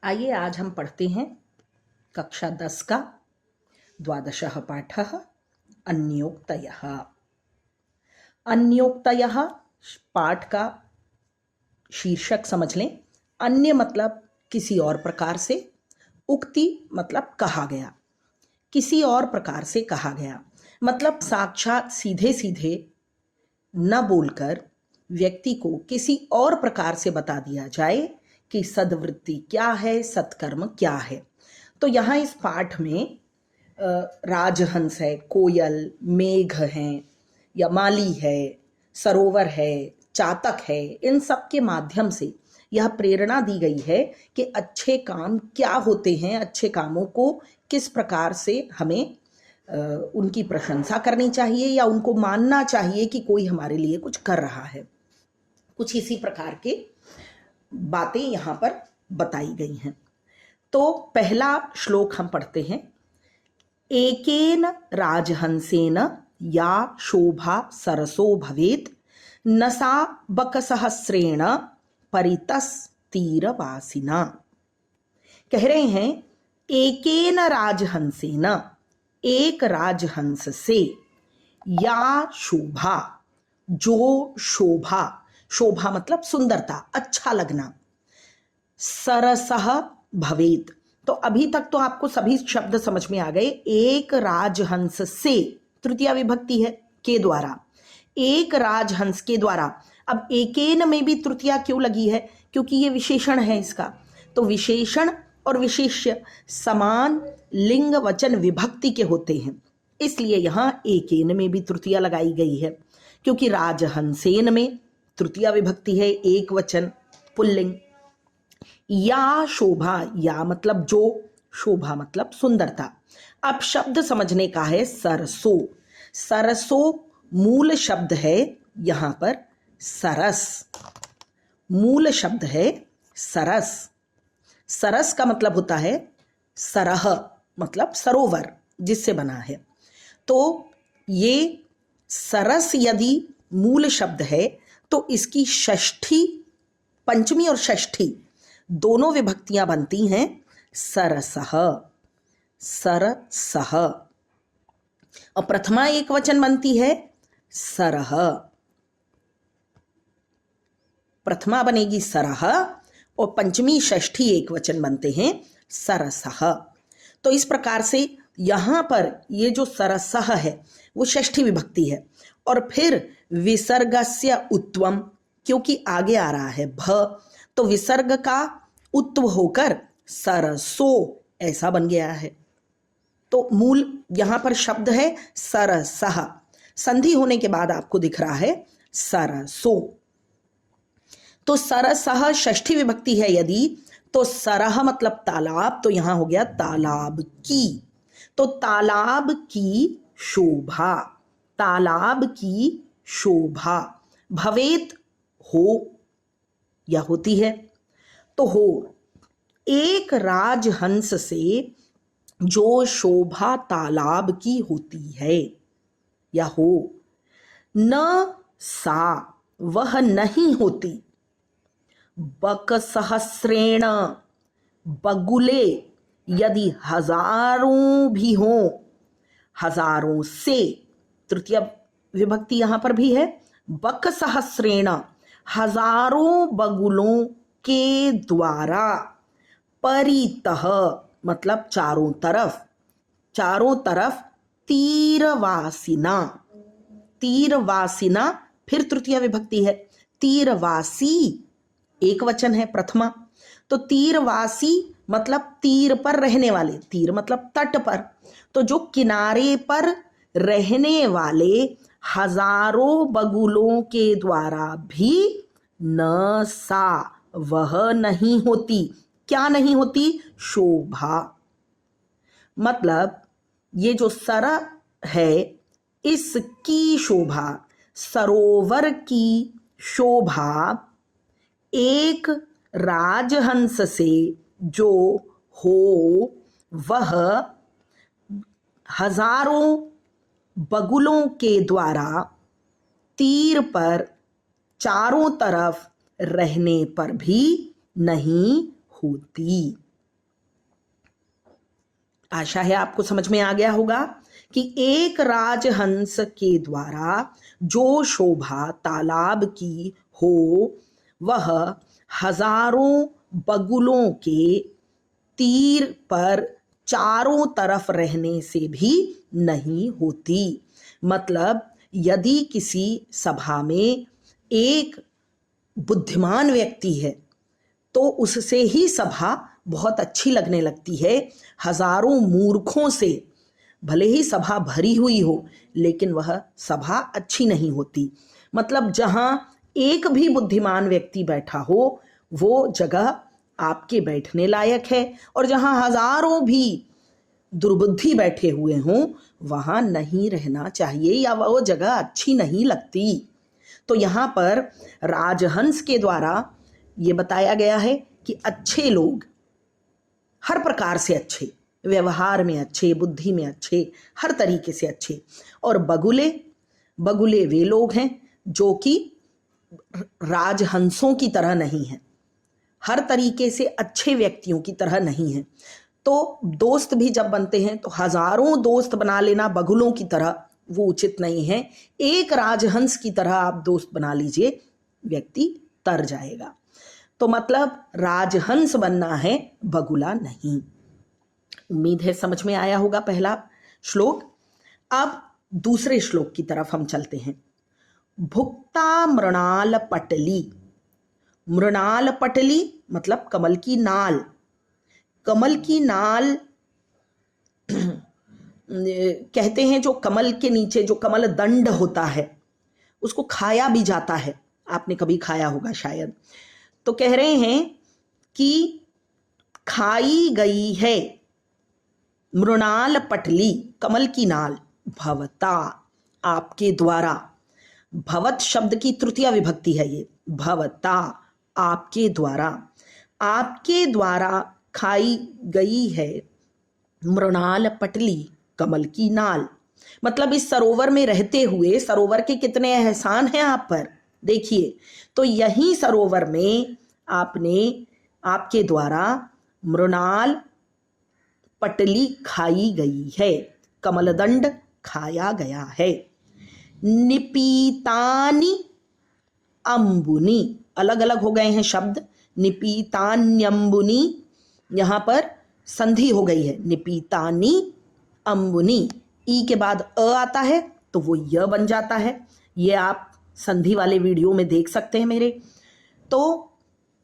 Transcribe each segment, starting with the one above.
आइए आज हम पढ़ते हैं कक्षा 10 का द्वादशः पाठः अन्योक्तयः। अन्योक्तयः पाठ का शीर्षक समझ लें। अन्य मतलब किसी और प्रकार से, उक्ति मतलब कहा गया, किसी और प्रकार से कहा गया मतलब साक्षात सीधे सीधे न बोलकर व्यक्ति को किसी और प्रकार से बता दिया जाए कि सद्वृत्ति क्या है, सत्कर्म क्या है। तो यहाँ इस पाठ में राजहंस है, कोयल, मेघ हैं या माली है, सरोवर है, चातक है, इन सब के माध्यम से यह प्रेरणा दी गई है कि अच्छे काम क्या होते हैं, अच्छे कामों को किस प्रकार से हमें उनकी प्रशंसा करनी चाहिए या उनको मानना चाहिए कि कोई हमारे लिए कुछ कर रहा है। कुछ इसी प्रकार के बातें यहाँ पर बताई गई हैं। तो पहला श्लोक हम पढ़ते हैं। एकेन राजहंसेन या शोभा सरसो भवेत् न सा बकसहस्रेण परितस्तीरवासिना। कह रहे हैं एकेन राजहंसेन, एक राजहंस से, या शोभा, जो शोभा, शोभा मतलब सुंदरता, अच्छा लगना, सरसः भवेत्। तो अभी तक तो आपको सभी शब्द समझ में आ गए। एक राजहंस से, तृतीया विभक्ति है, के द्वारा, एक राजहंस के द्वारा। अब एकेन में भी तृतीया क्यों लगी है? क्योंकि ये विशेषण है इसका। तो विशेषण और विशेष्य समान लिंग वचन विभक्ति के होते हैं, इसलिए यहां एकेन में भी तृतीया लगाई गई है। क्योंकि राजहंसेन में तृतीया विभक्ति है, एक वचन पुल्लिंग। या शोभा, या मतलब जो, शोभा मतलब सुंदरता। अब शब्द समझने का है सरसो। सरसो मूल शब्द है यहां पर सरस, मूल शब्द है सरस। सरस का मतलब होता है सरह, मतलब सरोवर जिससे बना है। तो ये सरस यदि मूल शब्द है तो इसकी षष्ठी, पंचमी और षष्ठी दोनों विभक्तियां बनती हैं सरसः, सरसः। और प्रथमा एक वचन बनती है सरह, प्रथमा बनेगी सरह और पंचमी षष्ठी एक वचन बनते हैं सरसः। तो इस प्रकार से यहां पर ये जो सरसः है वो षष्ठी विभक्ति है। और फिर विसर्गस्य उत्वम, क्योंकि आगे आ रहा है भ, तो विसर्ग का उत्व होकर सरसो ऐसा बन गया है। तो मूल यहां पर शब्द है सरसः, संधि होने के बाद आपको दिख रहा है सरसो। तो सरसः षष्ठी विभक्ति है यदि, तो सरह मतलब तालाब, तो यहां हो गया तालाब की। तो तालाब की शोभा, तालाब की शोभा, भवेत हो या होती है। तो हो, एक राजहंस से जो शोभा तालाब की होती है या हो, न सा वह नहीं होती, बकसहस्रेण बगुले यदि हजारों भी हों, हजारों से, तृतीय विभक्ति यहां पर भी है, बकसहस्रेण हजारों बगुलों के द्वारा, परितः मतलब चारों तरफ, चारों तरफ, तीरवासिना, तीरवासिना फिर तृतीय विभक्ति है, तीरवासी एक वचन है प्रथमा। तो तीरवासी मतलब तीर पर रहने वाले, तीर मतलब तट पर, तो जो किनारे पर रहने वाले हजारों बगुलों के द्वारा भी न सा वह नहीं होती, क्या नहीं होती? शोभा। मतलब ये जो सर है इसकी शोभा, सरोवर की शोभा एक राजहंस से जो हो वह हजारों बगुलों के द्वारा तीर पर चारों तरफ रहने पर भी नहीं होती। आशा है आपको समझ में आ गया होगा कि एक राजहंस के द्वारा जो शोभा तालाब की हो वह हजारों बगुलों के तीर पर चारों तरफ रहने से भी नहीं होती। मतलब यदि किसी सभा में एक बुद्धिमान व्यक्ति है तो उससे ही सभा बहुत अच्छी लगने लगती है। हजारों मूर्खों से भले ही सभा भरी हुई हो लेकिन वह सभा अच्छी नहीं होती। मतलब जहां एक भी बुद्धिमान व्यक्ति बैठा हो वो जगह आपके बैठने लायक है, और जहां हजारों भी दुर्बुद्धि बैठे हुए हों वहां नहीं रहना चाहिए या वो जगह अच्छी नहीं लगती। तो यहाँ पर राजहंस के द्वारा ये बताया गया है कि अच्छे लोग हर प्रकार से अच्छे, व्यवहार में अच्छे, बुद्धि में अच्छे, हर तरीके से अच्छे, और बगुले बगुले वे लोग हैं जो कि राजहंसों की तरह नहीं हैं, हर तरीके से अच्छे व्यक्तियों की तरह नहीं हैं। तो दोस्त भी जब बनते हैं तो हजारों दोस्त बना लेना बगुलों की तरह वो उचित नहीं है। एक राजहंस की तरह आप दोस्त बना लीजिए, व्यक्ति तर जाएगा। तो मतलब राजहंस बनना है, बगुला नहीं। उम्मीद है समझ में आया होगा पहला श्लोक। अब दूसरे श्लोक की तरफ हम चलते हैं। भुक्ता मृणाल पटली। मृणाल पटली मतलब कमल की नाल। कमल की नाल कहते हैं जो कमल के नीचे जो कमल दंड होता है उसको खाया भी जाता है, आपने कभी खाया होगा शायद। तो कह रहे हैं कि खाई गई है मृणाल पटली, कमल की नाल, भवता आपके द्वारा। भवत शब्द की तृतीया विभक्ति है ये, भवता आपके द्वारा। आपके द्वारा खाई गई है मृणाल पटली, कमल की नाल। मतलब इस सरोवर में रहते हुए सरोवर के कितने एहसान हैं आप पर, देखिए। तो यही सरोवर में आपने आपके द्वारा मृणाल पटली खाई गई है, कमलदंड खाया गया है। निपीतानि अंबुनी, अलग अलग हो गए हैं शब्द। निपीतान्यंबुनी, यहां पर संधि हो गई है, निपीतानि अंबुनी। ई के बाद अ आता है तो वो य बन जाता है। ये आप संधि वाले वीडियो में देख सकते हैं मेरे। तो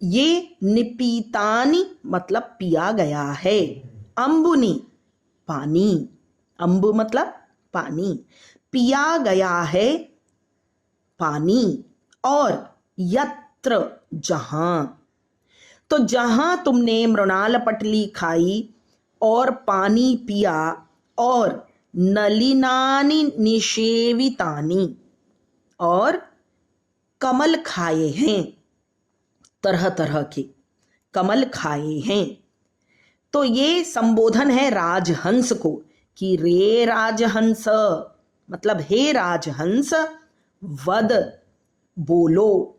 ये निपीतानि मतलब पिया गया है, अंबुनी पानी, अंबु मतलब पानी, पिया गया है पानी। और यत्र जहां, तो जहां तुमने मृणाल पटली खाई और पानी पिया और नलिनानि निषेवितानि, और कमल खाए हैं, तरह तरह के कमल खाए हैं। तो ये संबोधन है राजहंस को कि रे राजहंस, मतलब हे राजहंस, वद बोलो।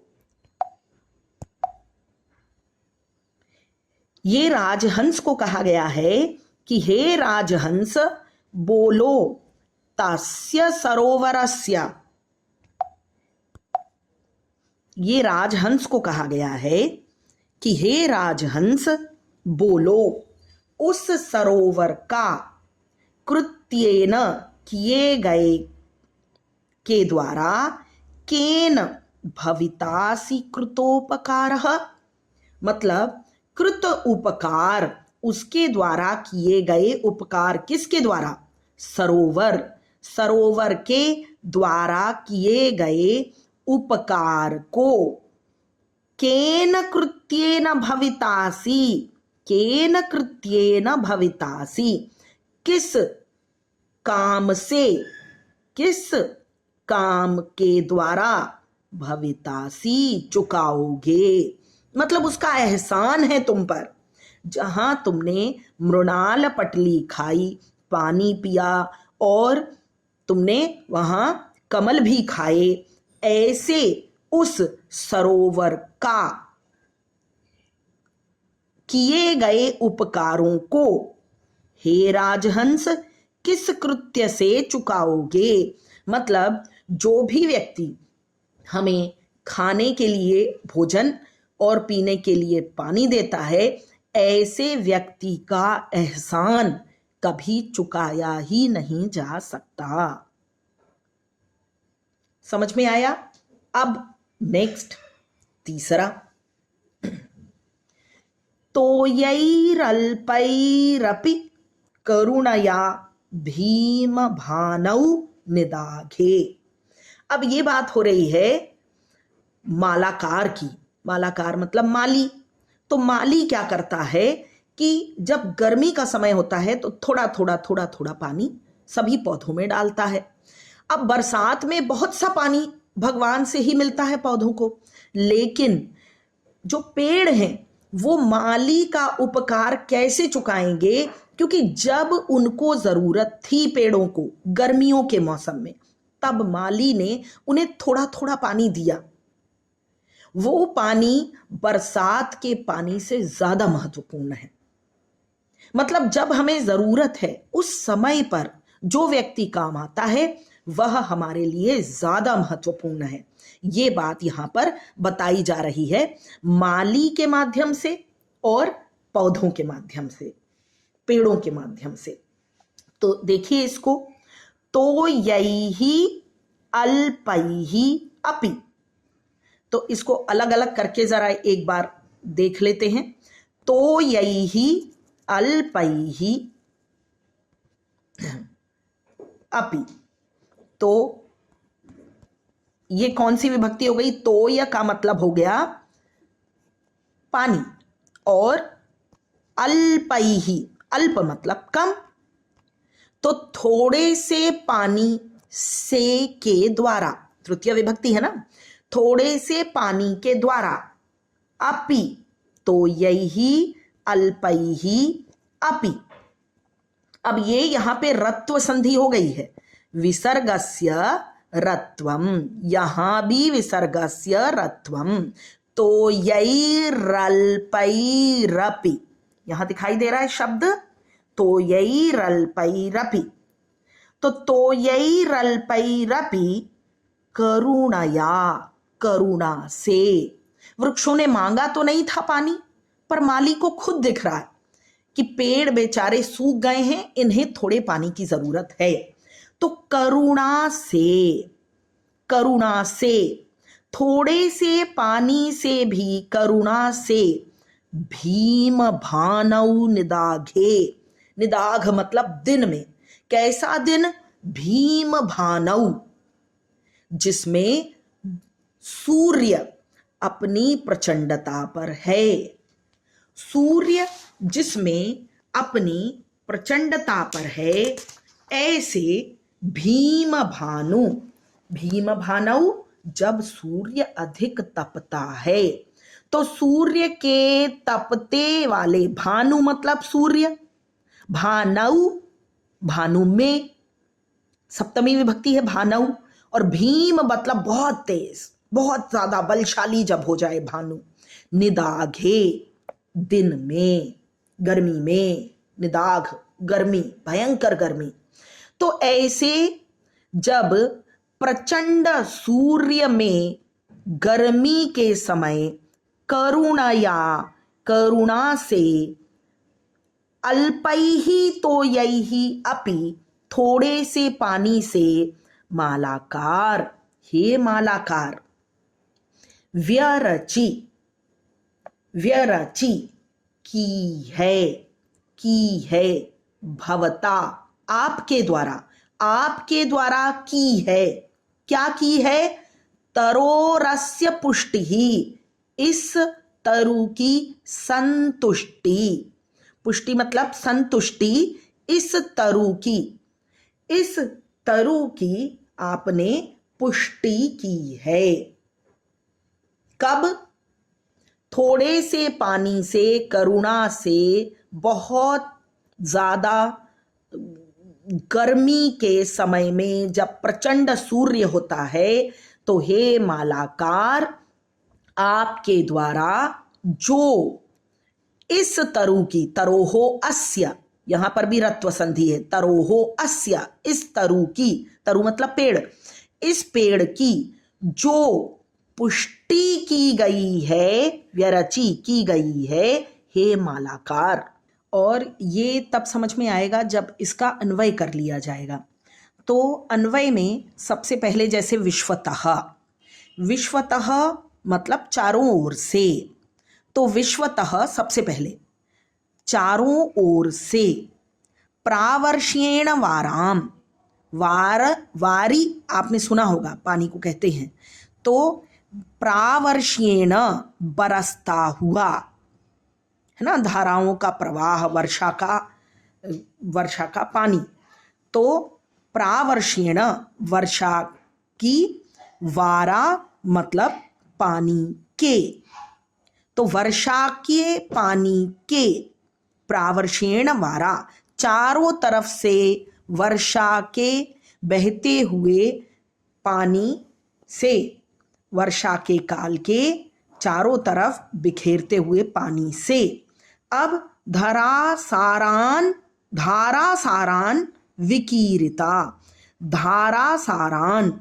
ये राजहंस को कहा गया है कि हे राजहंस बोलो, तस्य सरोवरस्य। ये राजहंस को कहा गया है कि हे राजहंस बोलो, उस सरोवर का, कृत्येन किए गए के द्वारा, केन भवितासि कृतोपकारः, मतलब कृत उपकार, उसके द्वारा किए गए उपकार, किसके द्वारा, सरोवर, सरोवर के द्वारा किए गए उपकार को, केन कृत्येन भवितासि, केन कृत्येन भवितासि, किस काम से, किस काम के द्वारा, भवितासि चुकाओगे, मतलब उसका एहसान है तुम पर। जहां तुमने मृणाल पटली खाई, पानी पिया और तुमने वहां कमल भी खाए, ऐसे उस सरोवर का किए गए उपकारों को हे राजहंस किस कृत्य से चुकाओगे। मतलब जो भी व्यक्ति हमें खाने के लिए भोजन और पीने के लिए पानी देता है, ऐसे व्यक्ति का एहसान कभी चुकाया ही नहीं जा सकता। समझ में आया। अब नेक्स्ट तीसरा, तोयैरल्पैरपि करुणया भीम भानौ निदाघे। अब ये बात हो रही है मालाकार की। मालाकार मतलब माली। तो माली क्या करता है कि जब गर्मी का समय होता है तो थोड़ा थोड़ा पानी सभी पौधों में डालता है। अब बरसात में बहुत सा पानी भगवान से ही मिलता है पौधों को, लेकिन जो पेड़ हैं वो माली का उपकार कैसे चुकाएंगे, क्योंकि जब उनको जरूरत थी पेड़ों को गर्मियों के मौसम में, तब माली ने उन्हें थोड़ा थोड़ा पानी दिया। वो पानी बरसात के पानी से ज्यादा महत्वपूर्ण है। मतलब जब हमें जरूरत है उस समय पर जो व्यक्ति काम आता है वह हमारे लिए ज्यादा महत्वपूर्ण है। ये बात यहां पर बताई जा रही है माली के माध्यम से और पौधों के माध्यम से, पेड़ों के माध्यम से। तो देखिए इसको, तो यही अल्पैहि अपि। तो इसको अलग अलग करके जरा एक बार देख लेते हैं। तो यही अल्पैहि अपि, तो ये कौन सी विभक्ति हो गई। तो या का मतलब हो गया पानी, और अल्पैहि, अल्प मतलब कम। तो थोड़े से पानी से के द्वारा, तृतीय विभक्ति है ना, थोड़े से पानी के द्वारा, अपि, तो यही अल्पैहि अपि। अब ये यहां पे रत्व संधि हो गई है, विसर्गस्य रत्वम, यहां भी विसर्गस्य रत्वम। तो यैरल्पैरपि, यहां दिखाई दे रहा है शब्द तो यैरल्पैरपि। तो यैरल्पैरपि करुणया, करुणा से। वृक्षों ने मांगा तो नहीं था पानी, पर माली को खुद दिख रहा है कि पेड़ बेचारे सूख गए हैं, इन्हें थोड़े पानी की जरूरत है। तो करुणा से, करुणा से, थोड़े से पानी से भी करुणा से, भीम भानौ निदाघे। निदाघ मतलब दिन में। कैसा दिन, भीम भानौ, जिसमें सूर्य अपनी प्रचंडता पर है। सूर्य जिसमें अपनी प्रचंडता पर है, ऐसे भीम भानु, भीम भानौ जब सूर्य अधिक तपता है। तो सूर्य के तपते वाले, भानु मतलब सूर्य, भानौ भानु में सप्तमी विभक्ति है भानौ, और भीम मतलब बहुत तेज, बहुत ज्यादा बलशाली जब हो जाए भानु। निदाघे दिन में, गर्मी में, निदाघ गर्मी, भयंकर गर्मी। तो ऐसे जब प्रचंड सूर्य में गर्मी के समय करुणया, करुणा से, अल्पैहि तो यही अपि, थोड़े से पानी से, मालाकार, हे मालाकार, व्यरचि, व्यरचि की है, भवता आपके द्वारा, आपके द्वारा की है। क्या की है, तरोरस्य पुष्टि ही, इस तरु की संतुष्टि। पुष्टि मतलब संतुष्टि, इस तरु की, इस तरु की आपने पुष्टि की है। कब, थोड़े से पानी से, करुणा से, बहुत ज्यादा गर्मी के समय में जब प्रचंड सूर्य होता है, तो हे मालाकार, आपके द्वारा जो इस तरु की, तरोहो अस्य, यहां पर भी रत्व संधि है। तरोहो अस्य, इस तरु की, तरु मतलब पेड़, इस पेड़ की जो पुष्टि की गई है, व्यरची की गई है, हे मालाकार। और ये तब समझ में आएगा जब इसका अन्वय कर लिया जाएगा। तो अन्वय में सबसे पहले जैसे विश्वतः, विश्वतः मतलब चारों ओर से, तो विश्वतः सबसे पहले चारों ओर से, प्रावर्ष्येण वाराम, वार वारी आपने सुना होगा पानी को कहते हैं, तो प्रावर्ष्येण बरसता हुआ, है ना, धाराओं का प्रवाह, वर्षा का पानी, तो प्रावर्ष्येण वर्षा की, वारा मतलब पानी के, तो वर्षा के पानी के, प्रावर्ष्येण वारा चारों तरफ से वर्षा के बहते हुए पानी से, वर्षा के काल के चारों तरफ बिखेरते हुए पानी से। अब धारासारान विकीरिता, धारासारान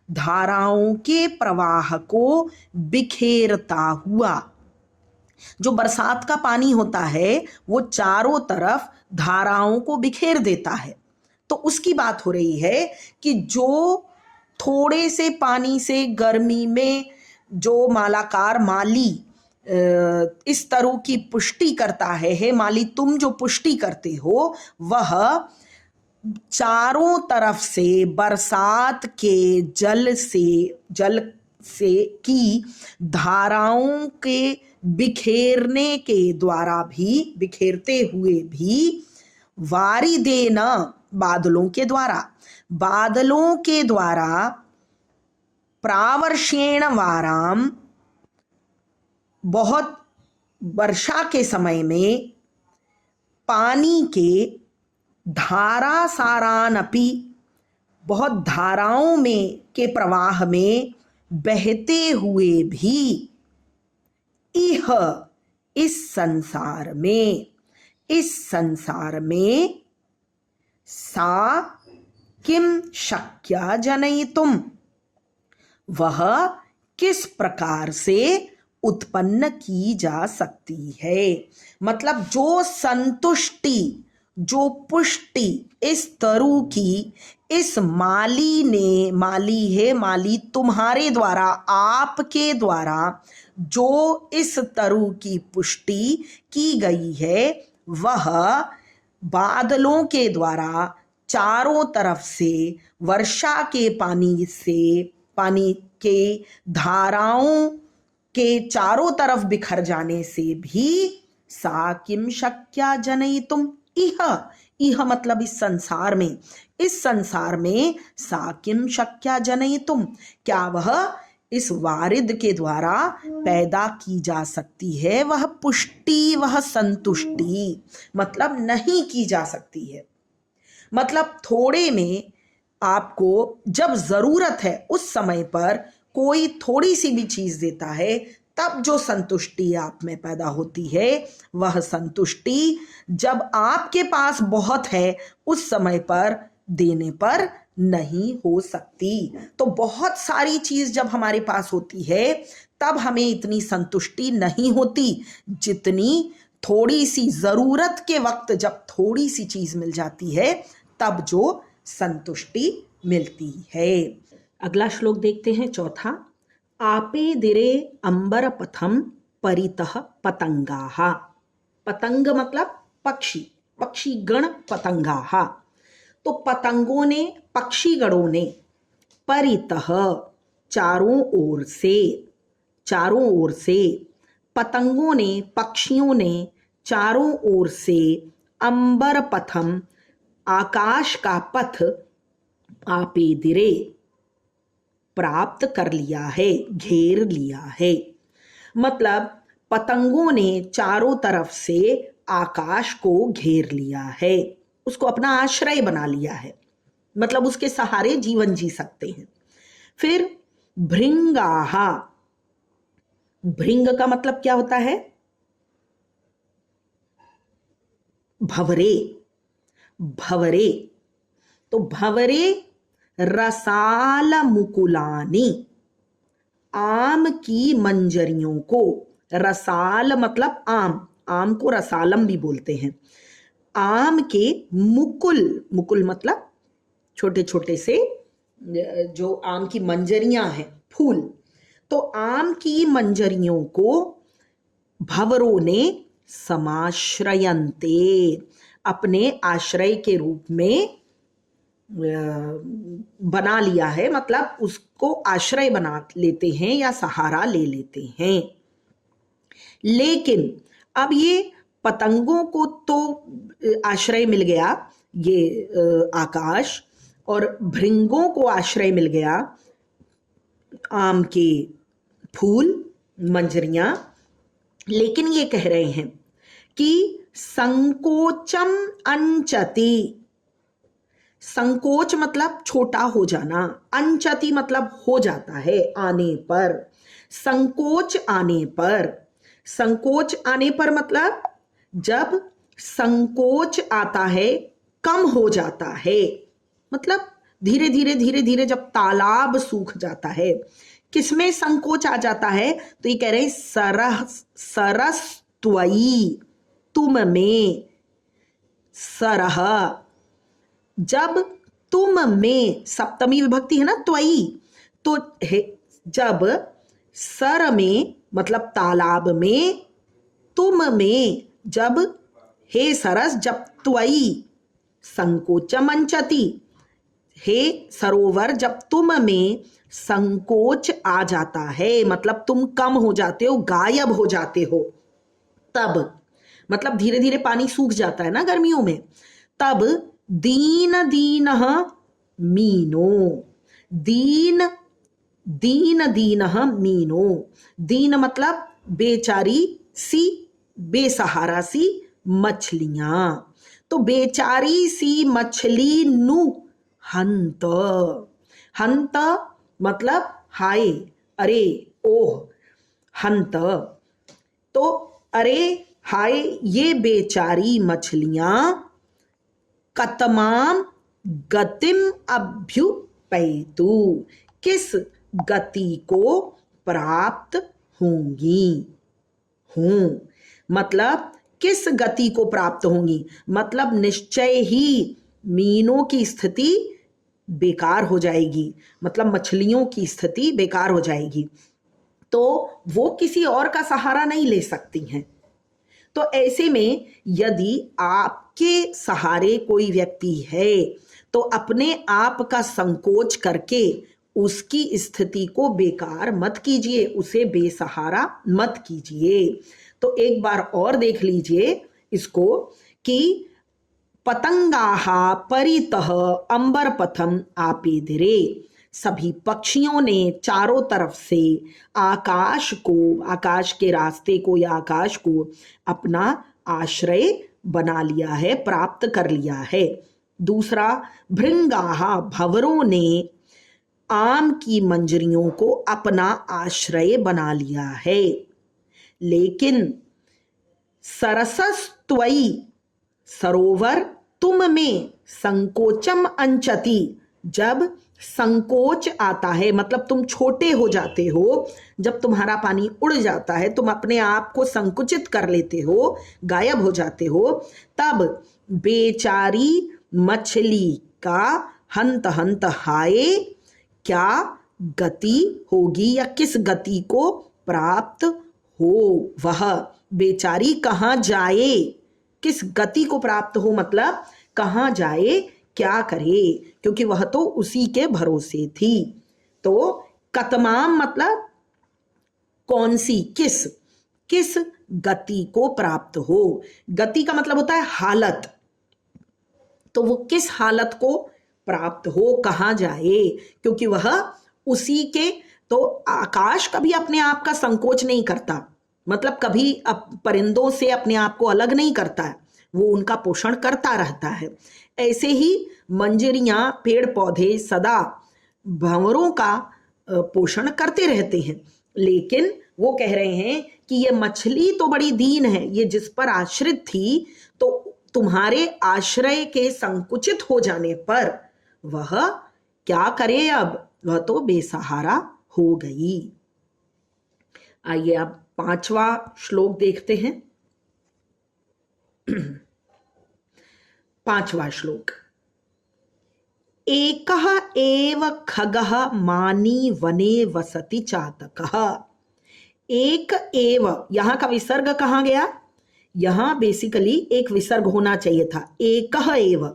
धाराओं के प्रवाह को बिखेरता हुआ, जो बरसात का पानी होता है वो चारों तरफ धाराओं को बिखेर देता है। तो उसकी बात हो रही है कि जो थोड़े से पानी से गर्मी में जो मालाकार माली इस तरह की पुष्टि करता है, हे माली तुम जो पुष्टि करते हो, वह चारों तरफ से बरसात के जल से की धाराओं के बिखेरने के द्वारा भी, बिखेरते हुए भी, वारिदेन बादलों के द्वारा, प्रावर्ष्येण वाराम बहुत वर्षा के समय में पानी के, धारासारानपि बहुत धाराओं में के प्रवाह में बहते हुए भी, इह इस संसार में सा किम शक्या जनयितुम, वह किस प्रकार से उत्पन्न की जा सकती है। मतलब जो संतुष्टि, जो पुष्टि इस तरु की इस माली ने, माली तुम्हारे द्वारा, आपके द्वारा जो इस तरु की पुष्टि की गई है, वह बादलों के द्वारा चारों तरफ से वर्षा के पानी से, पानी के धाराओं के चारों तरफ बिखर जाने से भी, सा किम शक्या जनयितुम, इह मतलब इस संसार में सा किम शक्या जनयितुम, क्या वह इस वारिद के द्वारा पैदा की जा सकती है वह पुष्टि, वह संतुष्टि, मतलब नहीं की जा सकती है। मतलब थोड़े में आपको जब जरूरत है उस समय पर कोई थोड़ी सी भी चीज देता है, तब जो संतुष्टि आप में पैदा होती है, वह संतुष्टि जब आपके पास बहुत है उस समय पर देने पर नहीं हो सकती। तो बहुत सारी चीज जब हमारे पास होती है तब हमें इतनी संतुष्टि नहीं होती जितनी थोड़ी सी जरूरत के वक्त जब थोड़ी सी चीज मिल जाती है तब जो संतुष्टि मिलती है। अगला श्लोक देखते हैं, चौथा। आपे दिरे अंबर पथम परितः पतंगाः, पतंग मतलब पक्षी, पक्षी गण पतंगाः, तो पतंगों ने, पक्षी गणों ने, परितः चारों ओर से, पतंगों ने, पक्षियों ने चारों ओर से, अंबर पथम आकाश का पथ, आपे दिरे प्राप्त कर लिया है, घेर लिया है। मतलब पतंगों ने चारों तरफ से आकाश को घेर लिया है, उसको अपना आश्रय बना लिया है, मतलब उसके सहारे जीवन जी सकते हैं। फिर भृंगाः, भृंग का मतलब क्या होता है? भंवरे, भवरे। तो भवरे रसाल मुकुलानी, आम की मंजरियों को, रसाल मतलब आम, आम को रसालम भी बोलते हैं, आम के मुकुल, मुकुल मतलब छोटे छोटे से जो आम की मंजरियां हैं, फूल, तो आम की मंजरियों को भंवरों ने समाश्रयन्ते, अपने आश्रय के रूप में बना लिया है, मतलब उसको आश्रय बना लेते हैं या सहारा ले लेते हैं। लेकिन अब ये पतंगों को तो आश्रय मिल गया ये आकाश, और भृंगों को आश्रय मिल गया आम के फूल, मंजरियां, लेकिन ये कह रहे हैं कि संकोचम अंचति, संकोच मतलब छोटा हो जाना, अंचति मतलब हो जाता है आने पर, संकोच आने पर, संकोच आने पर मतलब जब संकोच आता है कम हो जाता है, मतलब धीरे धीरे धीरे धीरे जब तालाब सूख जाता है, किसमें संकोच आ जाता है, तो ये कह रहे हैं सरस त्वयी, तुम में, सरह, जब तुम में, सप्तमी विभक्ति है ना त्वयी, तो जब सर में मतलब तालाब में, तुम में जब, हे सरस, जब त्वयी संकोचम अंचति, हे सरोवर जब तुम में संकोच आ जाता है, मतलब तुम कम हो जाते हो, गायब हो जाते हो, तब मतलब धीरे धीरे पानी सूख जाता है ना गर्मियों में, तब दीन दीन मीनो, दीन दीन दीन मीनो, दीन मतलब बेचारी सी, बेसहारा सी मछलियां, तो बेचारी सी मछली नु हंत, हंत मतलब हाय, अरे, ओह, हंत, तो अरे हाय ये बेचारी मछलियां, कतमाम गतिम अभ्युपैतु, किस गति को प्राप्त होंगी, हूं, मतलब किस गति को प्राप्त होंगी, मतलब निश्चय ही मीनों की स्थिति बेकार हो जाएगी, मतलब मछलियों की स्थिति बेकार हो जाएगी, तो वो किसी और का सहारा नहीं ले सकती हैं। तो ऐसे में यदि आपके सहारे कोई व्यक्ति है तो अपने आप का संकोच करके उसकी स्थिति को बेकार मत कीजिए, उसे बेसहारा मत कीजिए। तो एक बार और देख लीजिए इसको कि पतंगाः परितः अंबरपथम आपेदिरे, सभी पक्षियों ने चारों तरफ से आकाश को, आकाश के रास्ते को या आकाश को अपना आश्रय बना लिया है, प्राप्त कर लिया है। दूसरा, भृंगाः भंवरों ने आम की मंजरियों को अपना आश्रय बना लिया है। लेकिन सरसस्त्वयि सरोवर तुम में संकोचम अंचति, जब संकोच आता है मतलब तुम छोटे हो जाते हो, जब तुम्हारा पानी उड़ जाता है, तुम अपने आप को संकुचित कर लेते हो, गायब हो जाते हो, तब बेचारी मछली का हंत हंत हाय क्या गति होगी या किस गति को प्राप्त हो, वह बेचारी कहाँ जाए, किस गति को प्राप्त हो मतलब कहाँ जाए, क्या करे, क्योंकि वह तो उसी के भरोसे थी। तो कतमाम मतलब कौन सी, किस, किस गति को प्राप्त हो, गति का मतलब होता है हालत, तो वो किस हालत को प्राप्त हो, कहाँ जाए, क्योंकि वह उसी के, तो आकाश कभी अपने आप का संकोच नहीं करता, मतलब कभी परिंदों से अपने आप को अलग नहीं करता है, वो उनका पोषण करता रहता है। ऐसे ही मंजरियां, पेड़ पौधे सदा भंवरों का पोषण करते रहते हैं, लेकिन वो कह रहे हैं कि ये मछली तो बड़ी दीन है, ये जिस पर आश्रित थी, तो तुम्हारे आश्रय के संकुचित हो जाने पर वह क्या करे, अब वह तो बेसहारा हो गई। आइए अब 5वां श्लोक देखते हैं। 5वां श्लोक। एकः एव खगः मानी वने वसति चातकः। एक एव, यहां का विसर्ग कहां गया? यहां बेसिकली एक विसर्ग होना चाहिए था, एकः एव,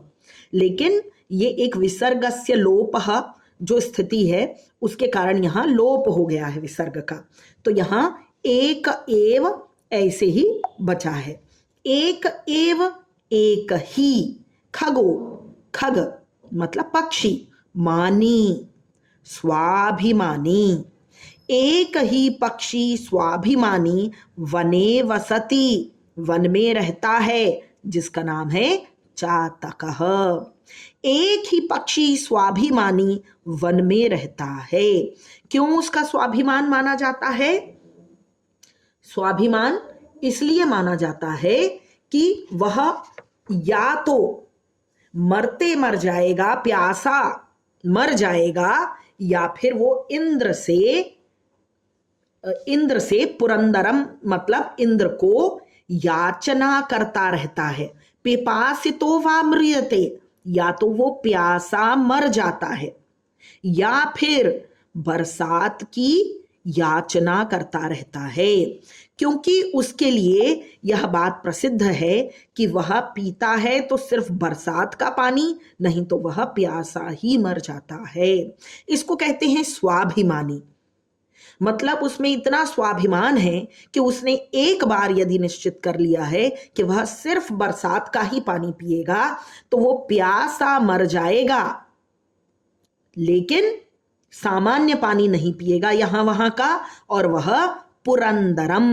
लेकिन ये एक विसर्गस्य लोपः जो स्थिति है उसके कारण यहां लोप हो गया है विसर्ग का, तो यहां एक एव ऐसे ही बचा है। एक एव, एक ही, खगो, खग मतलब पक्षी, मानी स्वाभिमानी, एक ही पक्षी स्वाभिमानी वने वसति, वन में रहता है, जिसका नाम है चातकः। एक ही पक्षी स्वाभिमानी वन में रहता है। क्यों उसका स्वाभिमान माना जाता है? स्वाभिमान इसलिए माना जाता है कि वह या तो मरते मर जाएगा, प्यासा मर जाएगा, या फिर वो इंद्र से पुरंदरम मतलब इंद्र को याचना करता रहता है। पिपासितो वा म्रियते, या तो वो प्यासा मर जाता है, या फिर बरसात की याचना करता रहता है, क्योंकि उसके लिए यह बात प्रसिद्ध है कि वह पीता है तो सिर्फ बरसात का पानी, नहीं तो वह प्यासा ही मर जाता है। इसको कहते हैं स्वाभिमानी। मतलब उसमें इतना स्वाभिमान है कि उसने एक बार यदि निश्चित कर लिया है कि वह सिर्फ बरसात का ही पानी पिएगा तो वो प्यासा मर जाएगा, लेकिन सामान्य पानी नहीं पिएगा यहां वहां का। और वह पुरंदरम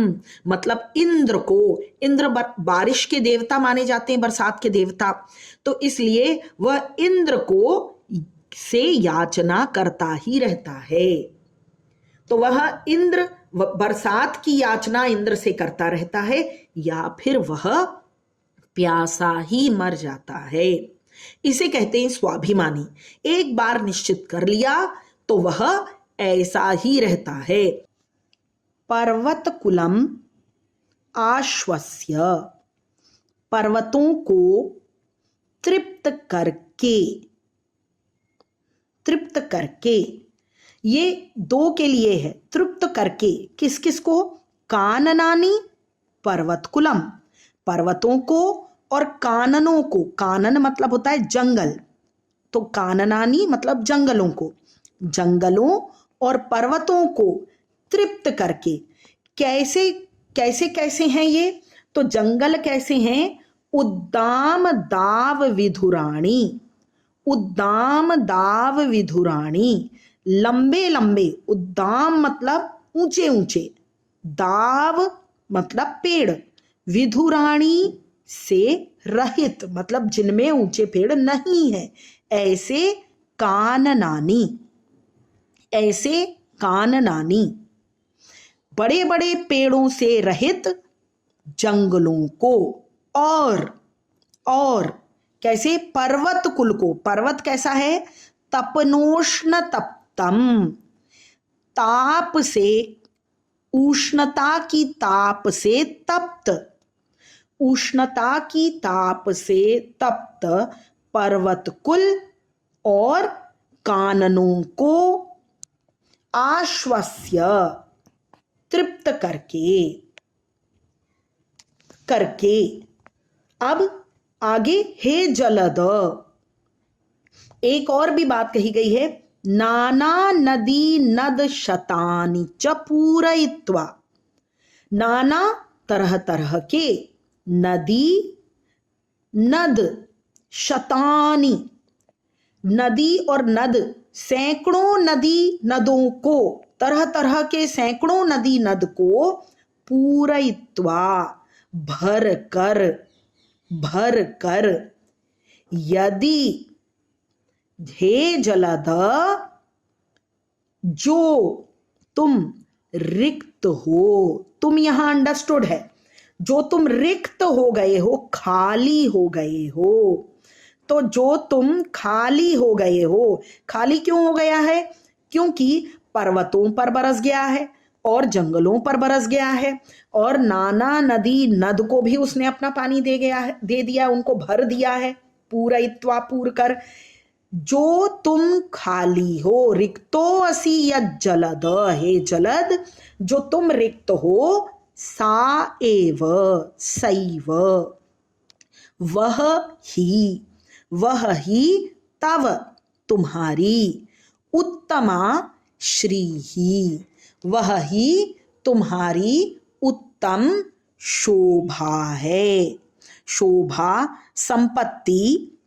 मतलब इंद्र को, इंद्र बारिश के देवता माने जाते हैं, बरसात के देवता, तो इसलिए वह इंद्र को से याचना करता ही रहता है। तो वह इंद्र बरसात की याचना इंद्र से करता रहता है, या फिर वह प्यासा ही मर जाता है। इसे कहते हैं स्वाभिमानी। एक बार निश्चित कर लिया तो वह ऐसा ही रहता है। पर्वत कुलम आश्वस्य, पर्वतों को तृप्त करके, ये दो के लिए है, तृप्त करके। किस किस को? काननानी पर्वत कुलम, पर्वतों को, और काननों को, कानन मतलब होता है जंगल, तो काननानी मतलब जंगलों को, जंगलों और पर्वतों को तृप्त करके। कैसे कैसे कैसे हैं ये? तो जंगल कैसे हैं? उद्दाम दाव विधुराणी, उद्दाम दाव विधुराणी, लंबे लंबे, उद्दाम मतलब ऊंचे ऊंचे, दाव मतलब पेड़, विधुराणी से रहित मतलब जिनमें ऊंचे पेड़ नहीं है, ऐसे काननानी, ऐसे काननानी, बड़े बड़े पेड़ों से रहित जंगलों को। और कैसे? पर्वत कुल को। पर्वत कैसा है? तपनोष्ण तप्तम, ताप से, उष्णता की ताप से तप्त, उष्णता की ताप से तप्त पर्वत कुल और काननों को आश्वस्य तृप्त करके। अब आगे हे जलद, एक और भी बात कही गई है, नाना नदी नद शतानि च पूरयित्वा, नाना तरह तरह के, नदी नद शतानि, नदी और नद सैकड़ों नदी नदों को, तरह तरह के सैकड़ों नदी नद को, पूरयित्वा भर कर, यदि, हे जलद जो तुम रिक्त हो, तुम यहां अंडरस्टूड है, जो तुम रिक्त हो गए हो, खाली हो गए हो। तो जो तुम खाली हो गए हो, खाली क्यों हो गया है? क्योंकि पर्वतों पर बरस गया है और जंगलों पर बरस गया है और नाना नदी नद को भी उसने अपना पानी दे दिया, उनको भर दिया है पूरयित्वा पूर कर। जो तुम खाली हो, रिक्तो असि यज् जलद, हे जलद जो तुम रिक्त हो, सा एव सैव, वह ही, वह ही तव तुम्हारी, उत्तमा श्री ही, वह ही तुम्हारी उत्तम शोभा है। शोभा संपत्ति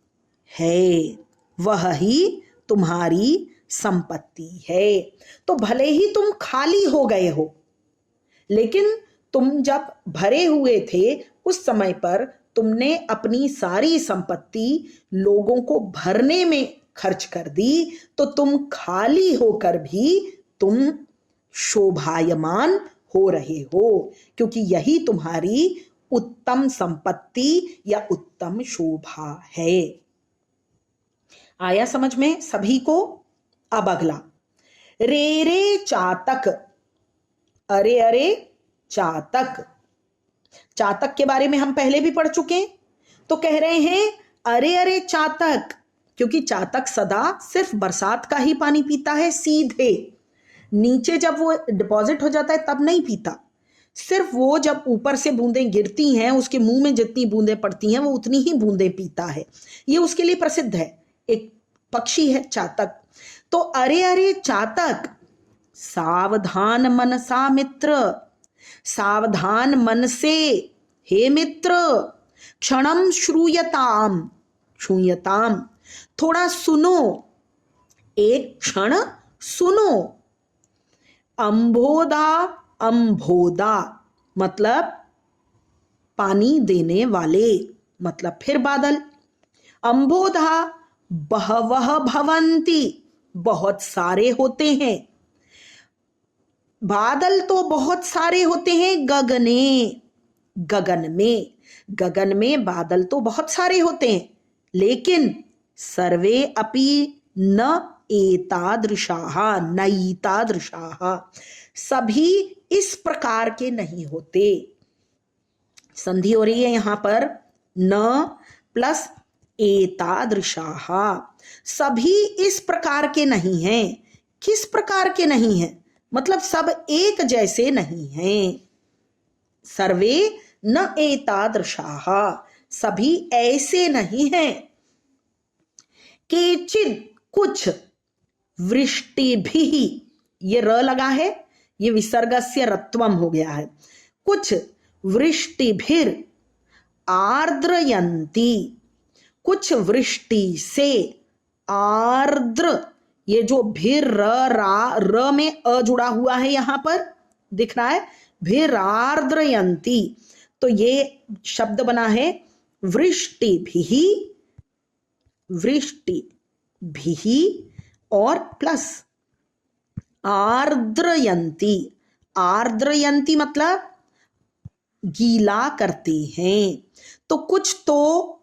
है, वह ही तुम्हारी संपत्ति है। तो भले ही तुम खाली हो गए हो, लेकिन तुम जब भरे हुए थे उस समय पर तुमने अपनी सारी संपत्ति लोगों को भरने में खर्च कर दी, तो तुम खाली होकर भी तुम शोभायमान हो रहे हो, क्योंकि यही तुम्हारी उत्तम संपत्ति या उत्तम शोभा है। आया समझ में सभी को? अब अगला, रे रे चातक, अरे अरे चातक। चातक के बारे में हम पहले भी पढ़ चुके हैं। तो कह रहे हैं अरे अरे चातक, क्योंकि चातक सदा सिर्फ बरसात का ही पानी पीता है, सीधे नीचे जब वो डिपॉजिट हो जाता है तब नहीं पीता। सिर्फ वो जब ऊपर से बूंदें गिरती हैं, उसके मुंह में जितनी बूंदें पड़ती हैं वो उतनी ही बूंदें पीता है। ये उसके लिए प्रसिद्ध है, एक पक्षी है चातक। तो अरे अरे चातक, सावधान मनसा मित्र, सावधान मन से हे मित्र, क्षणम श्रूयताम, श्रूयताम थोड़ा सुनो, एक क्षण सुनो। अंबोदा, अंबोदा मतलब पानी देने वाले, मतलब फिर बादल। अंबोधा बहवह भवन्ति, बहुत सारे होते हैं। बादल तो बहुत सारे होते हैं गगने, गगन में, गगन में बादल तो बहुत सारे होते हैं, लेकिन सर्वे अपि न एतादृशाः, नैतादृशाः, सभी इस प्रकार के नहीं होते। संधि हो रही है यहां पर, न प्लस एतादृशाः, सभी इस प्रकार के नहीं हैं। किस प्रकार के नहीं हैं? मतलब सब एक जैसे नहीं हैं। सर्वे न एतादृशाः, सभी ऐसे नहीं हैं। केचिद कुछ, वृष्टिभिः, ये र लगा है, ये विसर्गस्य रत्वम हो गया है। कुछ वृष्टिभिर आर्द्रयन्ति, कुछ वृष्टि से, आर्द्र, ये जो भिर र में अ जुड़ा हुआ है यहां पर दिख रहा है, भिर आर्द्रयन्ति, तो ये शब्द बना है वृष्टिभिः, वृष्टिभिः और प्लस आर्द्रयन्ति, आर्द्रयन्ति मतलब गीला करते हैं। तो कुछ तो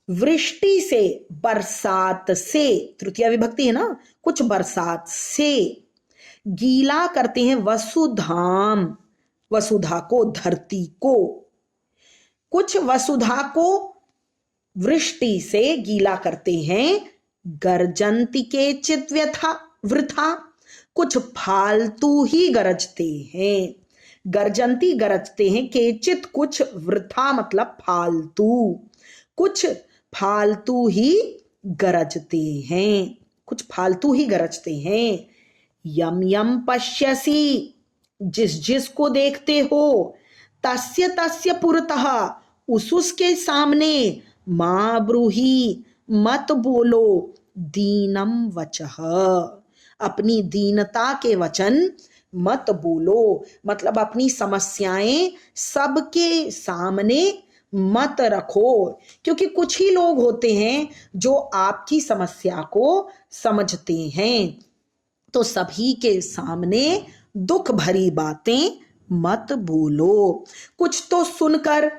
वृष्टि से, बरसात से, तृतीया विभक्ति है ना, कुछ बरसात से गीला करते हैं वसुधाम, वसुधा को, धरती को। कुछ वसुधा को वृष्टि से गीला करते हैं, गर्जन्ति केचित् व्यथा वृथा, कुछ फालतू ही गरजते हैं। गर्जन्ति गरजते हैं, केचित कुछ, वृथा मतलब फालतू, कुछ फालतू ही गरजते हैं, कुछ फालतू ही गरजते हैं। यम यम पश्यसि, जिस जिस को देखते हो, तस्य तस्य पुरतः, उस उसके सामने, मां ब्रूहि, मत बोलो, दीनम वचः, अपनी दीनता के वचन मत बोलो, मतलब अपनी समस्याएं सबके सामने मत रखो, क्योंकि कुछ ही लोग होते हैं जो आपकी समस्या को समझते हैं। तो सभी के सामने दुख भरी बातें मत बोलो। कुछ तो सुनकर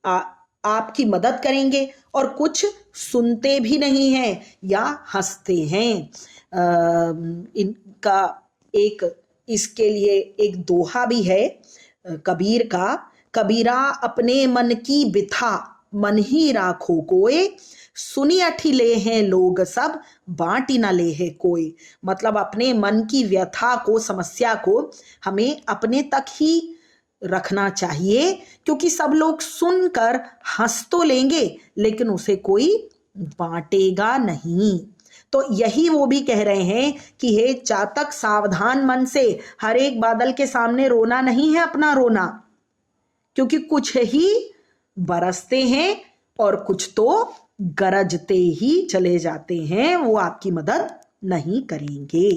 आपकी मदद करेंगे और कुछ सुनते भी नहीं हैं या हंसते हैं। इनका एक इसके लिए एक दोहा भी है कबीर का, कबीरा अपने मन की बिथा मन ही राखो कोय, सुनी अठी ले हैं लोग सब बांटी ना ले है कोई। मतलब अपने मन की व्यथा को, समस्या को हमें अपने तक ही रखना चाहिए, क्योंकि सब लोग सुनकर हंस तो लेंगे लेकिन उसे कोई बांटेगा नहीं। तो यही वो भी कह रहे हैं कि हे चातक सावधान मन से, हर एक बादल के सामने रोना नहीं है अपना रोना, क्योंकि कुछ ही बरसते हैं और कुछ तो गरजते ही चले जाते हैं, वो आपकी मदद नहीं करेंगे।